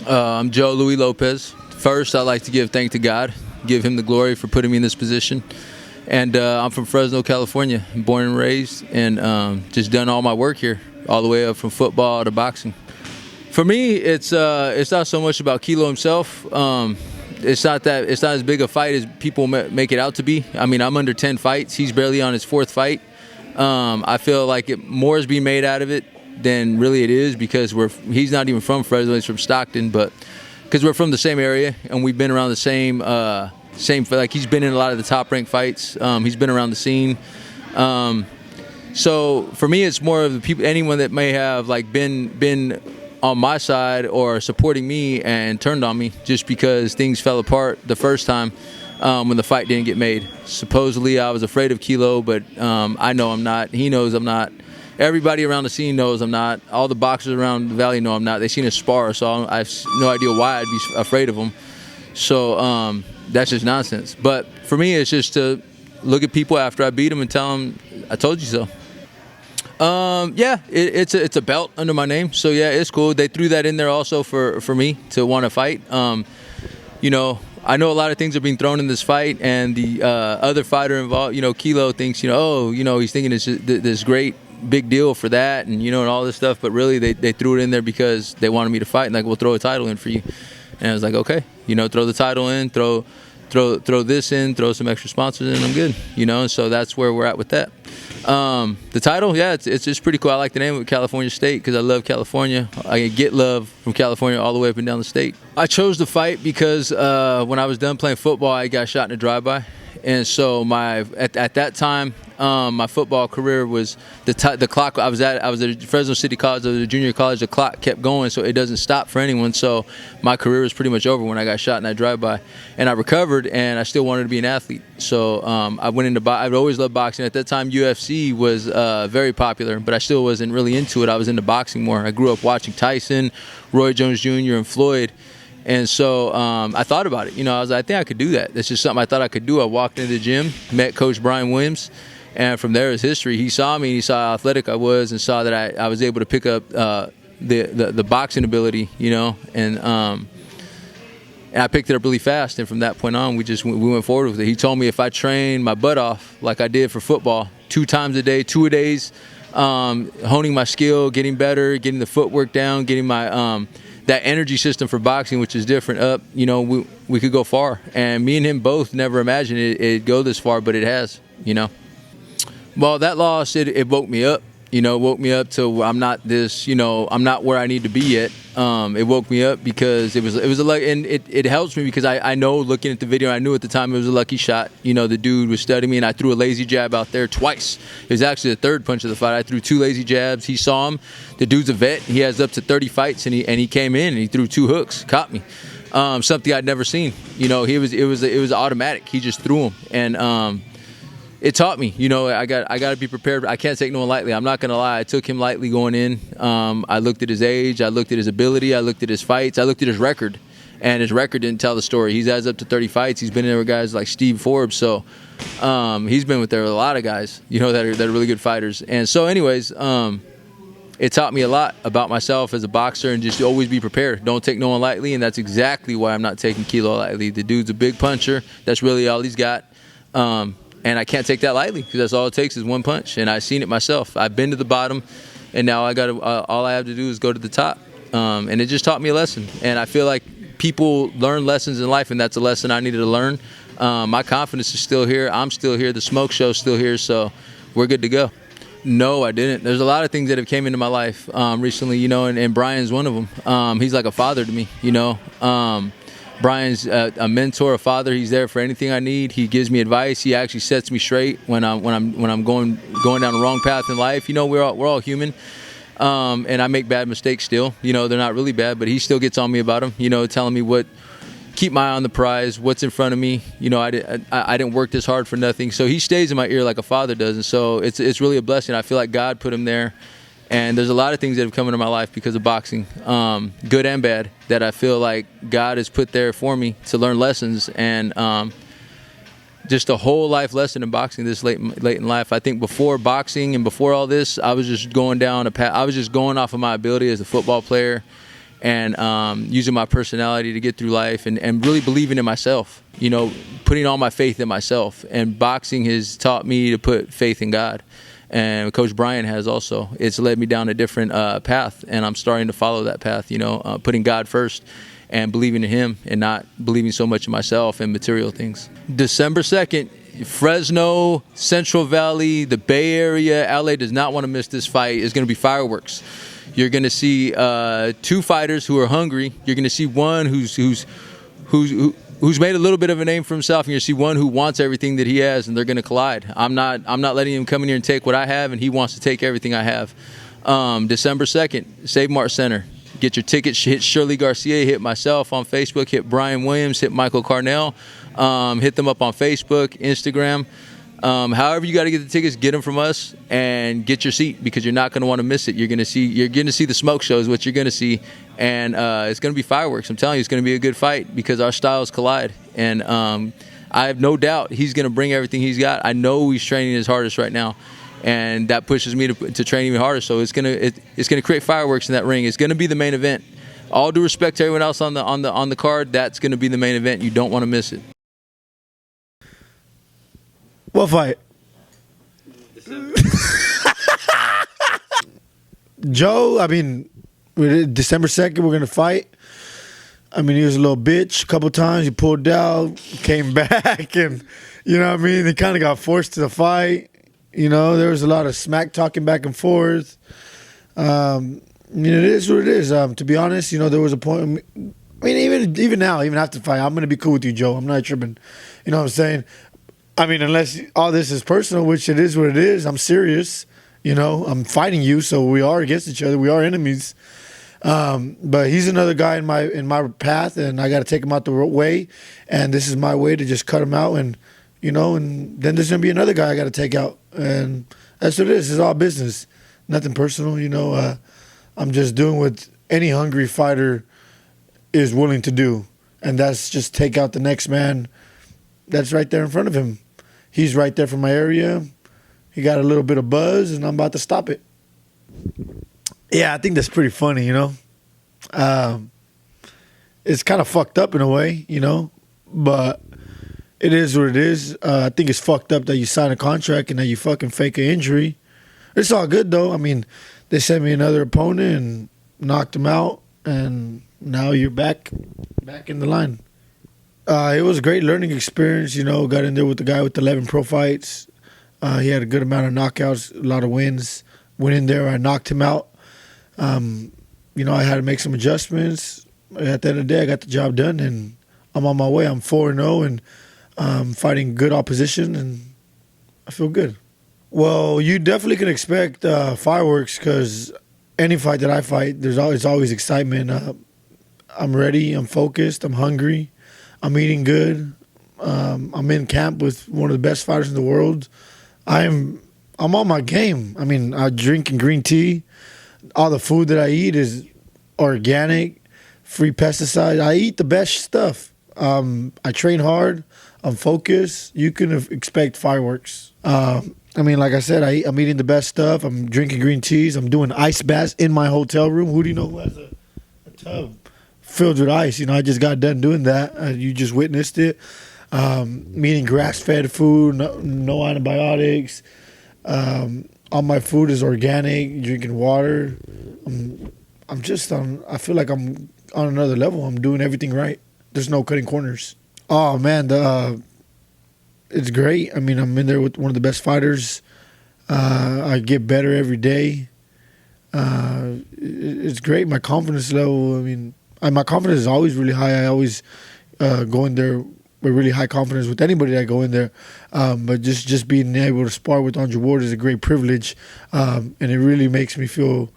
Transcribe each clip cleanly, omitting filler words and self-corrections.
I'm Joe Louie Lopez. First, I'd like to give thanks to God, give him the glory for putting me in this position. And I'm from Fresno, California, born and raised, and just done all my work here, all the way up from football to boxing. For me, it's not so much about Quilo himself. It's not as big a fight as people make it out to be. I mean, I'm under 10 fights. He's barely on his 4th fight. I feel like more is being made out of it than really it is, because he's not even from Fresno. He's from Stockton, but because we're from the same area and we've been around the same like he's been in a lot of the top ranked fights. He's been around the scene. So for me, it's more of the people, anyone that may have like been on my side or supporting me and turned on me just because things fell apart the first time when the fight didn't get made. Supposedly I was afraid of Quilo, but I know I'm not. He knows I'm not. Everybody around the scene knows I'm not. All the boxers around the valley know I'm not. They've seen us spar, so I have no idea why I'd be afraid of them. So that's just nonsense. But for me, it's just to look at people after I beat them and tell them, I told you so. Yeah, it's a belt under my name, so yeah, it's cool. They threw that in there also for me to want to fight. You know, I know a lot of things are being thrown in this fight, and the other fighter involved, you know, Quilo thinks, you know, oh, you know, he's thinking it's this great big deal for that, and you know, and all this stuff. But really, they threw it in there because they wanted me to fight, and like, we'll throw a title in for you. And I was like, okay, you know, throw the title in, throw this in, throw some extra sponsors in, and I'm good, you know. And so that's where we're at with that. The title, yeah, it's just pretty cool. I like the name of California State because I love California. I get love from California all the way up and down the state. I chose the fight because when I was done playing football, I got shot in a drive-by. And so at that time, my football career was the clock. I was at Fresno City College, the junior college. The clock kept going, so it doesn't stop for anyone. So my career was pretty much over when I got shot in that drive-by, and I recovered, and I still wanted to be an athlete. So I went into I've always loved boxing. At that time, UFC was very popular, but I still wasn't really into it. I was into boxing more. I grew up watching Tyson, Roy Jones Jr., and Floyd. And so I thought about it. You know, I think I could do that. That's just something I thought I could do. I walked into the gym, met Coach Brian Williams, and from there is history. He saw me, he saw how athletic I was, and saw that I was able to pick up the boxing ability, you know, and I picked it up really fast. And from that point on, we went forward with it. He told me if I trained my butt off like I did for football, 2 times a day, 2-a-days, honing my skill, getting better, getting the footwork down, getting my that energy system for boxing, which is different, up, you know, we could go far. And me and him both never imagined it'd go this far, but it has, you know. Well, that loss, it woke me up, you know, woke me up to I'm not this, you know, I'm not where I need to be yet. It woke me up because it was a luck, and it helps me because I know, looking at the video, I knew at the time it was a lucky shot. You know, the dude was studying me, and I threw a lazy jab out there twice. It was actually the 3rd punch of the fight. I threw 2 lazy jabs. He saw him. The dude's a vet. He has up to 30 fights, and he came in and he threw 2 hooks, caught me. Something I'd never seen. You know, it was automatic. He just threw him, and it taught me, you know, I got to be prepared. I can't take no one lightly. I'm not going to lie. I took him lightly going in. I looked at his age. I looked at his ability. I looked at his fights. I looked at his record, and his record didn't tell the story. He has up to 30 fights. He's been in there with guys like Steve Forbes. So he's been with a lot of guys, you know, that are really good fighters. And so anyways, it taught me a lot about myself as a boxer, and just always be prepared. Don't take no one lightly, and that's exactly why I'm not taking Quilo lightly. The dude's a big puncher. That's really all he's got. And I can't take that lightly because that's all it takes is 1 punch. And I've seen it myself. I've been to the bottom, and now all I have to do is go to the top. And it just taught me a lesson. And I feel like people learn lessons in life, and that's a lesson I needed to learn. My confidence is still here. I'm still here. The smoke show's still here, so we're good to go. No, I didn't. There's a lot of things that have came into my life recently, you know, and Brian's one of them. He's like a father to me, you know. Brian's a mentor, a father. He's there for anything I need. He gives me advice. He actually sets me straight when I'm going down the wrong path in life. You know, we're all human, and I make bad mistakes still. You know, they're not really bad, but he still gets on me about them. You know, telling me keep my eye on the prize, what's in front of me. You know, I didn't work this hard for nothing. So he stays in my ear like a father does, and so it's really a blessing. I feel like God put him there. And there's a lot of things that have come into my life because of boxing, good and bad, that I feel like God has put there for me to learn lessons, and just a whole life lesson in boxing this late in life. I think before boxing and before all this, I was just going down a path. I was just going off of my ability as a football player, and using my personality to get through life, and really believing in myself, you know, putting all my faith in myself. And boxing has taught me to put faith in God. And Coach Brian has also. It's led me down a different path, and I'm starting to follow that path, you know, putting God first and believing in him and not believing so much in myself and material things. December 2nd, Fresno, Central Valley, the Bay Area, LA does not want to miss this fight. It's going to be fireworks. You're going to see two fighters who are hungry. You're going to see one who's made a little bit of a name for himself, and you're going to see one who wants everything that he has, and they're going to collide. I'm not letting him come in here and take what I have, and he wants to take everything I have. December 2nd, Save Mart Center. Get your tickets. Hit Shirley Garcia. Hit myself on Facebook. Hit Brian Williams. Hit Michael Carnell. Hit them up on Facebook, Instagram. However you got to get the tickets, get them from us and get your seat, because you're not going to want to miss it. You're going to see the smoke show is what you're going to see, and it's going to be fireworks. I'm telling you, it's going to be a good fight because our styles collide, and I have no doubt he's going to bring everything he's got. I know he's training his hardest right now, and that pushes me to train even harder. So it's going to create fireworks in that ring. It's going to be the main event. All due respect to everyone else on the card, that's going to be the main event. You don't want to miss it. What fight? Joe, I mean, December 2nd, we're going to fight. I mean, he was a little bitch a couple times. He pulled out, came back, and, you know what I mean? He kind of got forced to the fight. You know, there was a lot of smack talking back and forth. I mean, it is what it is. To be honest, you know, there was a point. I mean, even now, even after the fight, I'm going to be cool with you, Joe. I'm not tripping. You know what I'm saying? I mean, unless all this is personal, which it is what it is, I'm serious. You know, I'm fighting you, so we are against each other. We are enemies. But he's another guy in my path, and I got to take him out the way. And this is my way to just cut him out, and you know, and then there's gonna be another guy I got to take out, and that's what it is. It's all business, nothing personal. You know, I'm just doing what any hungry fighter is willing to do, and that's just take out the next man that's right there in front of him. He's right there from my area. He got a little bit of buzz, and I'm about to stop it. Yeah, I think that's pretty funny, you know. It's kind of fucked up in a way, you know, but it is what it is. I think it's fucked up that you sign a contract and that you fucking fake an injury. It's all good, though. I mean, they sent me another opponent and knocked him out, and now you're back in the line. It was a great learning experience, you know. Got in there with the guy with 11 pro fights. He had a good amount of knockouts, a lot of wins. Went in there, I knocked him out. You know, I had to make some adjustments. At the end of the day, I got the job done, and I'm on my way. I'm 4-0, and fighting good opposition, and I feel good. Well, you definitely can expect fireworks, because any fight that I fight, there's always excitement. I'm ready. I'm focused. I'm hungry. I'm eating good. I'm in camp with one of the best fighters in the world. I'm on my game. I mean, I drink green tea. All the food that I eat is organic, free pesticides. I eat the best stuff. I train hard. I'm focused. You can expect fireworks. I mean, like I said, I'm eating the best stuff. I'm drinking green teas. I'm doing ice baths in my hotel room. Who do you know who has a tub filled with ice? You know, I just got done doing that. You just witnessed it. Eating grass-fed food, no antibiotics. All my food is organic. Drinking water. I feel like I'm on another level. I'm doing everything right. There's no cutting corners. Oh man, it's great. I mean, I'm in there with one of the best fighters. I get better every day. It's great. My confidence level. I mean, my confidence is always really high. I always go in there with really high confidence with anybody that I go in there. But just being able to spar with Andre Ward is a great privilege, and it really makes me feel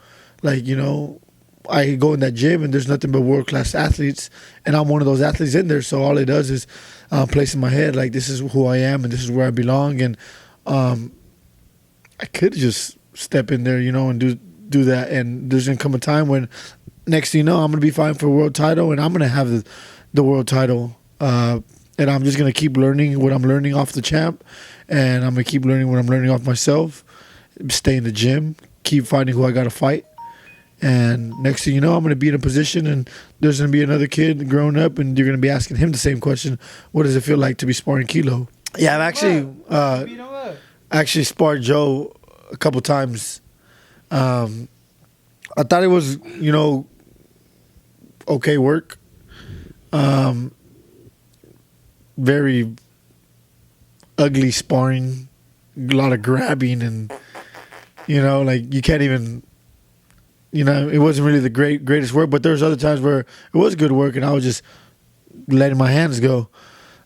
like, you know, I go in that gym and there's nothing but world-class athletes, and I'm one of those athletes in there. So all it does is place in my head like, this is who I am and this is where I belong. And I could just step in there, you know, and do that. And there's going to come a time when next thing you know, I'm going to be fighting for a world title, and I'm going to have the world title. And I'm just going to keep learning what I'm learning off the champ, and I'm going to keep learning what I'm learning off myself, stay in the gym, keep fighting who I got to fight. And next thing you know, I'm going to be in a position and there's going to be another kid growing up and you're going to be asking him the same question. What does it feel like to be sparring Kilo? Yeah, I've actually sparred Joe a couple times. I thought it was, okay work. Very ugly sparring, a lot of grabbing and, like you can't even... it wasn't really the greatest work, but there's other times where it was good work and I was just letting my hands go.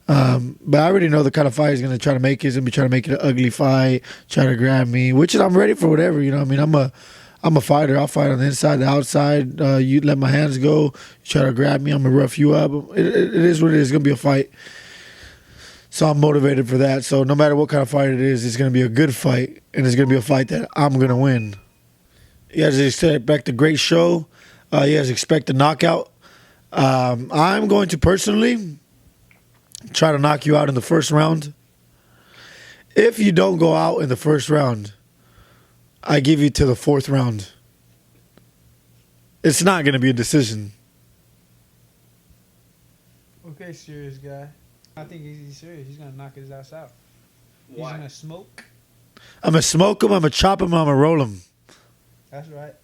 But I already know the kind of fight he's going to try to make. He's going to be trying to make it an ugly fight, try to grab me, which I'm ready for whatever, I'm a fighter. I'll fight on the inside, the outside. You let my hands go, you try to grab me, I'm going to rough you up. It is what it is. It's going to be a fight. So I'm motivated for that. So no matter what kind of fight it is, it's going to be a good fight, and it's going to be a fight that I'm going to win. You guys expect a great show. You guys expect a knockout. I'm going to personally try to knock you out in the first round. If you don't go out in the first round, I give you to the fourth round. It's not going to be a decision. Okay, serious guy. I think he's serious. He's going to knock his ass out. Why? He's going to smoke. I'm going to smoke him, I'm going to chop him, I'm going to roll him. That's right.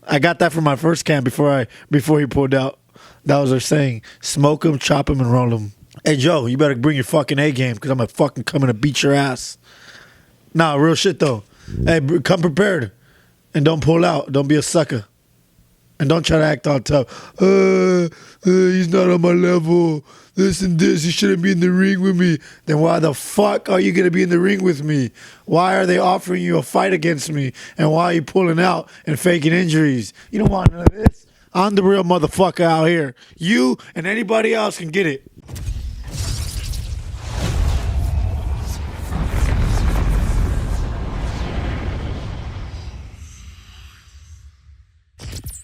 I got that from my first camp before he pulled out. That was our saying. Smoke him, chop him, and roll him. Hey, Joe, you better bring your fucking A game because I'm going to fucking come in and beat your ass. Nah, real shit, though. Hey, come prepared. And don't pull out. Don't be a sucker. And don't try to act all tough. He's not on my level. This and this. He shouldn't be in the ring with me. Then why the fuck are you going to be in the ring with me? Why are they offering you a fight against me? And why are you pulling out and faking injuries? You don't want none of this. I'm the real motherfucker out here. You and anybody else can get it.